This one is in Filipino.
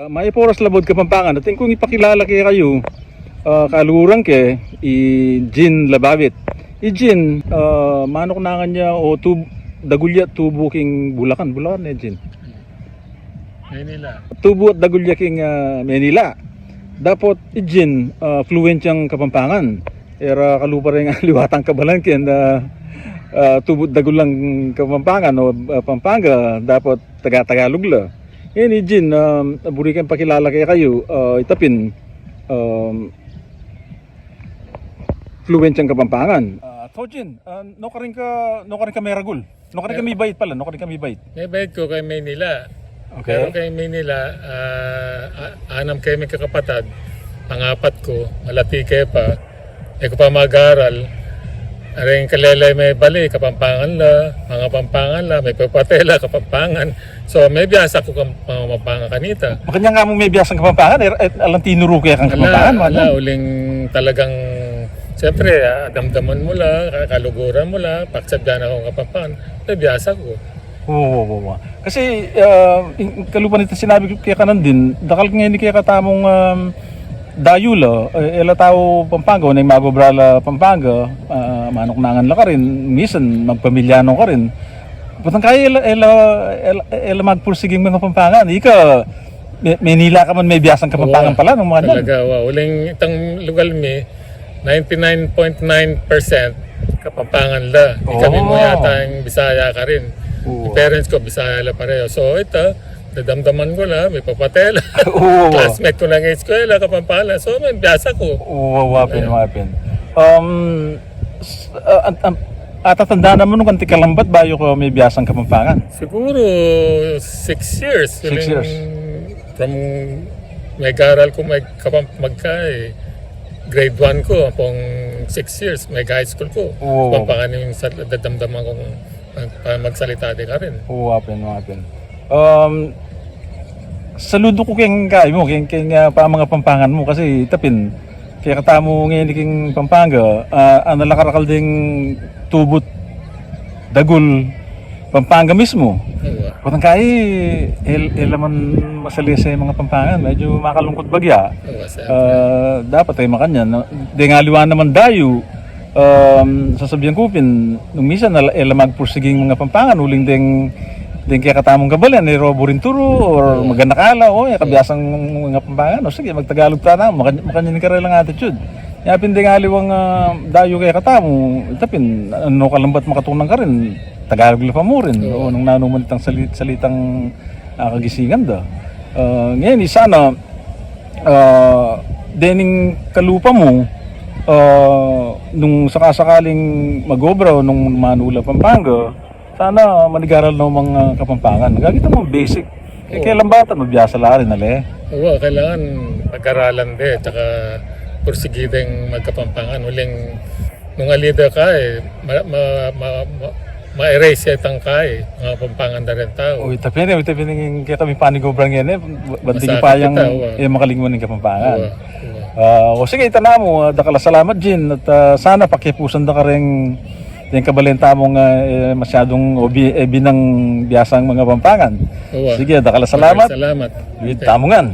May poras labod Kapampangan. Ating kung ipakilala kayo, kaluran ke Jin Lababit. Jin, manok na niya o dagulya tubo king Bulacan Jin. Manila. Tubo at dagulya king Manila. Dapat Jin fluent yang Kapampangan. Era kalupa rin liwatang kabalan ken tubo dagulang Kapampangan o Pampanga dapat taga-Tagalog la. Yan Jin, burikan pakilala kayo, itapin fluent yang Kapampangan. Jin, no ka rin ka meragul. No ka rin ka may bait pala, no ka rin ka may bait. May bayad ko kay Manila. Okay. Pero kay Manila, anam kayo may kakapatad. Pangapat ko, malati kayo pa. Hindi ko pa mag-aaral. Aring kalelay may bali, Kapampangan la, mga Pampangan la, may papatela, Kapampangan. So may biyasa ko kang Kapampangan kanita. Makanya nga mo may biyasang Kapampangan, alang tinuro kaya kang Kapampangan. Uling talagang, siyempre, damdaman mo la, kaluguran mo la, paksabyan akong Kapampangan, may biyasa ko. Oo. Kasi kalupan ito sinabi ko kaya kanan din, dakal nga hindi kaya katamong dayula, ela tao Pampanga, na yung magobrala Pampanga, manok nangan la ka rin, minsan magpamilyano ka rin. Patang kaya ela magpursiging mga Pampangan, ika, Manila ka man may biyasang Kapampangan pala ng mga nan. Talaga, uling itang lugar mi, 99.9% Kapampangan la. Kami mo yata yung Bisaya ka rin. Yung parents ko, Bisaya la pareho. So ito, nadamdaman ko la, may papatela. Classmate ko lang ng eskwela, Kapampangan. So may biyasa ko. Wapin. Tatanda naman nung kanti kalambat bayo ko may biyasang Kapampangan. Siguro 6 years. 6 years. From may garal ko grade 1 ko, pong 6 years, may high school ko. Kapampangan yung dadamdaman kong magsalita din ka rin. Wapin. Saludo ko keng kayo mo, keng pa mga Pampangan mo kasi tapin kaya katamo ngayon king Pampanga, nalakarakal ding tubot dagul Pampanga mismo. Patang kay elaman masali sa mga Pampangan, medyo makalungkot bagya. Dapat ay makanyan. Di nga liwan naman dayo, sasabihan ko pin, nung minsan magpursiging mga Pampangan, uling ding kaya katamong kabalan, robo rin turo, or maganakala, kabiyasang mga Pampangan, o sige, magtagalog ta na, makanyan ka rin lang attitude. Yapin din nga liwang dayo kaya katamo, tapin, ano kalambat makatunang ka rin, Tagalog la pa mo rin, nung nanuman itang salitang kagisingan da. Ngayon, sana, dening kalupa mo, nung sakasakaling mag-obra o nung manula Pampanga, sana manigaral ng mga Kapampangan. Nagagita mo basic. Kailan bata, mabiyasa la rin, ale? Oo, kailangan pag-aralan din, tsaka pursigideng magkapampangan. Uling, nung alida ka ma-erase itang ka mga Pampangan na rin tao. Tapin kaya kami panigobrang yan banting pa yung makalingwan ng Kapampangan. Sige, itana mo, dakala salamat Jin, at sana pakipusan da ka rin yung kabalenta mong masyadong binang biyasang mga Pampangan. Sige, dakala salamat. Salamat. Tamungan.